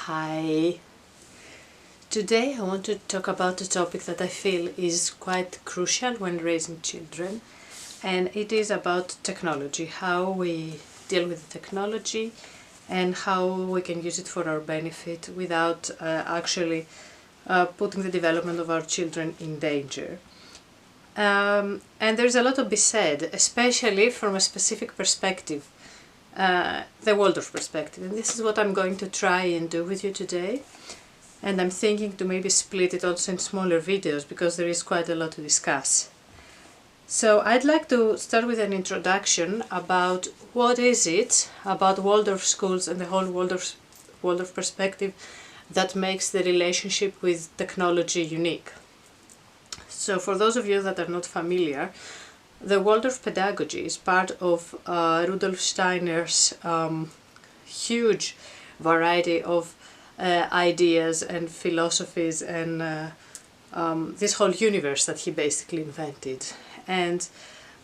Hi. Today I want to talk about a topic that I feel is quite crucial when raising children, and it is about technology, how we deal with technology and how we can use it for our benefit without actually putting the development of our children in danger. And there's a lot to be said, especially from a specific perspective, the Waldorf perspective. And this is what I'm going to try and do with you today. And I'm thinking to maybe split it also in smaller videos because there is quite a lot to discuss. So I'd like to start with an introduction about what is it about Waldorf schools and the whole Waldorf perspective that makes the relationship with technology unique. So for those of you that are not familiar, the Waldorf pedagogy is part of Rudolf Steiner's huge variety of ideas and philosophies and this whole universe that he basically invented. And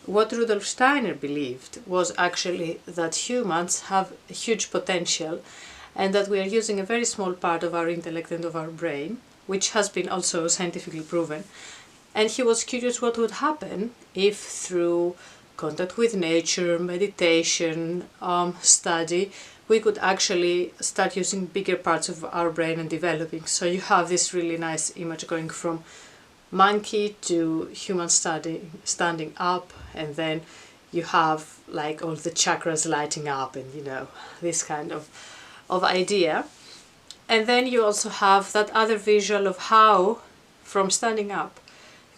what Rudolf Steiner believed was actually that humans have a huge potential and that we are using a very small part of our intellect and of our brain, which has been also scientifically proven. And he was curious what would happen if through contact with nature, meditation, study, we could actually start using bigger parts of our brain and developing. So you have this really nice image going from monkey to human standing up, and then you have like all the chakras lighting up and this kind of idea. And then you also have that other visual of how from standing up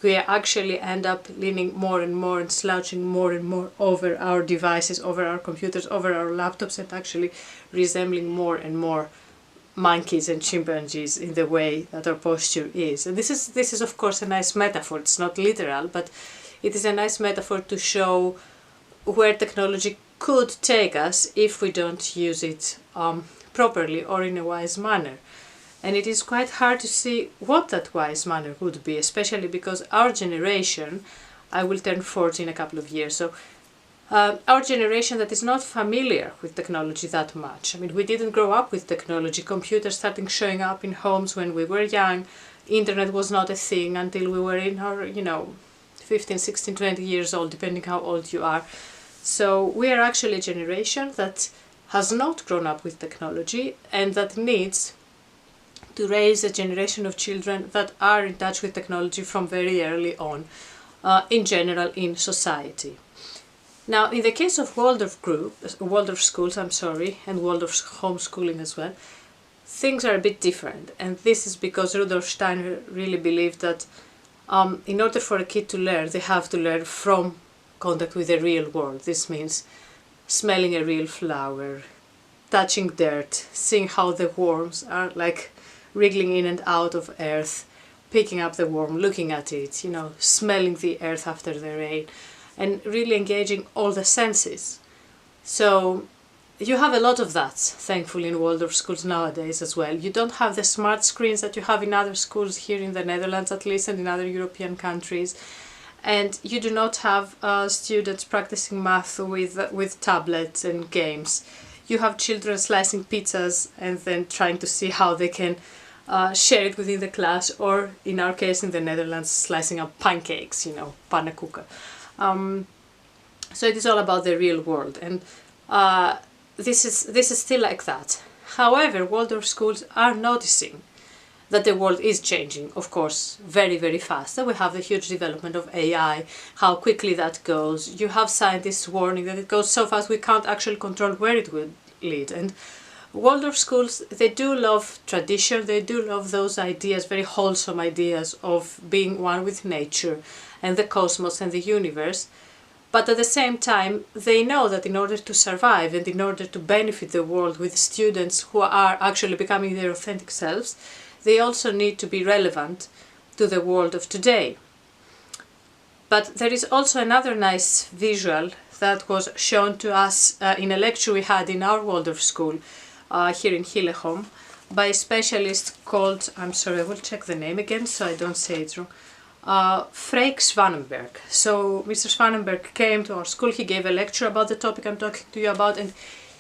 we actually end up leaning more and more and slouching more and more over our devices, over our computers, over our laptops, and actually resembling more and more monkeys and chimpanzees in the way that our posture is. And this is of course a nice metaphor. It's not literal, but it is a nice metaphor to show where technology could take us if we don't use it properly or in a wise manner. And it is quite hard to see what that wise manner would be, especially because our generation, I will turn 40 in a couple of years, so our generation that is not familiar with technology that much. I mean, we didn't grow up with technology. Computers starting showing up in homes when we were young. Internet was not a thing until we were in our, 15, 16, 20 years old, depending how old you are. So we are actually a generation that has not grown up with technology and that needs to raise a generation of children that are in touch with technology from very early on, in general in society. Now, in the case of Waldorf schools, and Waldorf homeschooling as well, things are a bit different. And this is because Rudolf Steiner really believed that in order for a kid to learn, they have to learn from contact with the real world. This means smelling a real flower, touching dirt, seeing how the worms are like wriggling in and out of earth, picking up the worm, looking at it, smelling the earth after the rain, and really engaging all the senses. So you have a lot of that, thankfully, in Waldorf schools nowadays as well. You don't have the smart screens that you have in other schools here in the Netherlands at least, and in other European countries. And you do not have students practicing math with tablets and games. You have children slicing pizzas and then trying to see how they can share it within the class, or in our case in the Netherlands, slicing up pancakes, pannenkoeken. So it is all about the real world, and this is still like that. However, Waldorf schools are noticing that the world is changing, of course, very, very fast. And we have the huge development of AI, how quickly that goes. You have scientists warning that it goes so fast we can't actually control where it will lead. And Waldorf schools, they do love tradition, they do love those ideas, very wholesome ideas of being one with nature and the cosmos and the universe. But at the same time, they know that in order to survive and in order to benefit the world with students who are actually becoming their authentic selves, they also need to be relevant to the world of today. But there is also another nice visual that was shown to us in a lecture we had in our Waldorf school here in Hillegom by a specialist called, I'm sorry, I will check the name again so I don't say it wrong, Freek Swanenberg. So Mr. Swanenberg came to our school, he gave a lecture about the topic I'm talking to you about, and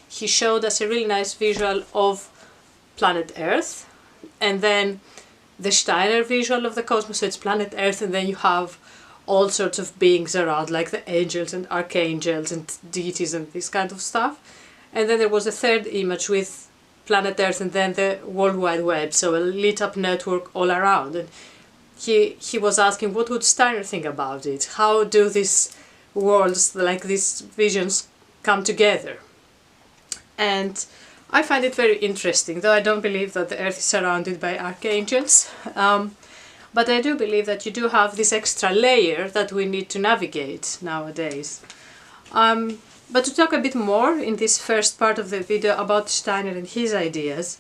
he showed us a really nice visual of planet Earth, and then the Steiner visual of the cosmos, so it's planet Earth, and then you have all sorts of beings around, like the angels and archangels and deities and this kind of stuff. And then there was a third image with planet Earth and then the World Wide Web, so a lit up network all around. And he was asking, what would Steiner think about it? How do these worlds, like these visions, come together? And I find it very interesting, though I don't believe that the Earth is surrounded by archangels. But I do believe that you do have this extra layer that we need to navigate nowadays. But to talk a bit more in this first part of the video about Steiner and his ideas,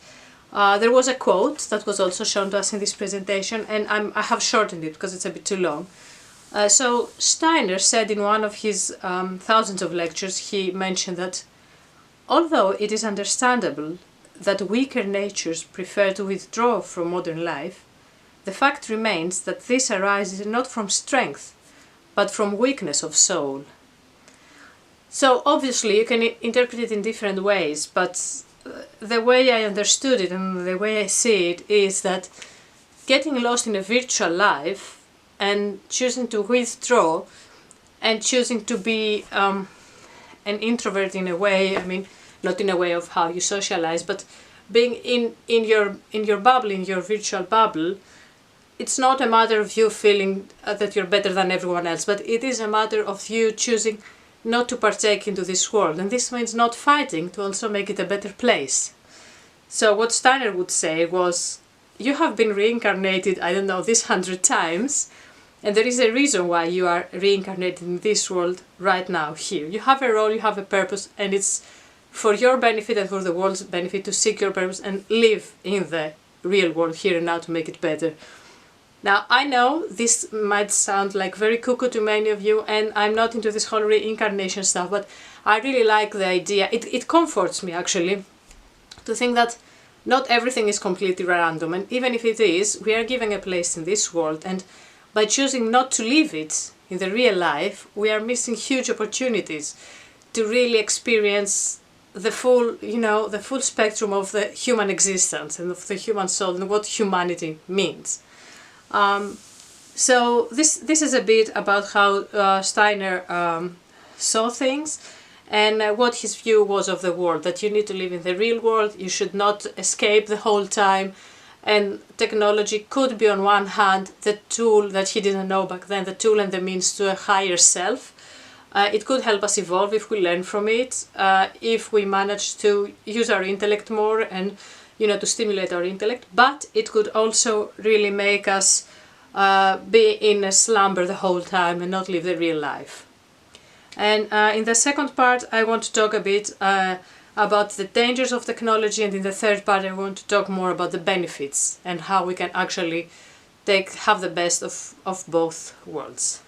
there was a quote that was also shown to us in this presentation, and I have shortened it because it's a bit too long. So Steiner said in one of his thousands of lectures, he mentioned that although it is understandable that weaker natures prefer to withdraw from modern life, the fact remains that this arises not from strength, but from weakness of soul. So obviously you can interpret it in different ways, but the way I understood it and the way I see it is that getting lost in a virtual life and choosing to withdraw and choosing to be an introvert in a way, I mean, not in a way of how you socialize, but being in your bubble, in your virtual bubble, it's not a matter of you feeling that you're better than everyone else, but it is a matter of you choosing not to partake into this world. And this means not fighting to also make it a better place. So what Steiner would say was, you have been reincarnated, I don't know, this 100 times, and there is a reason why you are reincarnated in this world right now, here. You have a role, you have a purpose, and it's for your benefit and for the world's benefit to seek your purpose and live in the real world here and now to make it better. Now, I know this might sound like very cuckoo to many of you, and I'm not into this whole reincarnation stuff, but I really like the idea. It comforts me, actually, to think that not everything is completely random, and even if it is, we are given a place in this world, and by choosing not to live it in the real life, we are missing huge opportunities to really experience the full, the full spectrum of the human existence and of the human soul and what humanity means. So this is a bit about how Steiner saw things and what his view was of the world, that you need to live in the real world, you should not escape the whole time, and technology could be on one hand the tool that he didn't know back then, the tool and the means to a higher self. It could help us evolve if we learn from it, if we manage to use our intellect more and to stimulate our intellect, but it could also really make us be in a slumber the whole time and not live the real life. And in the second part I want to talk a bit about the dangers of technology, and in the third part I want to talk more about the benefits and how we can actually have the best of both worlds.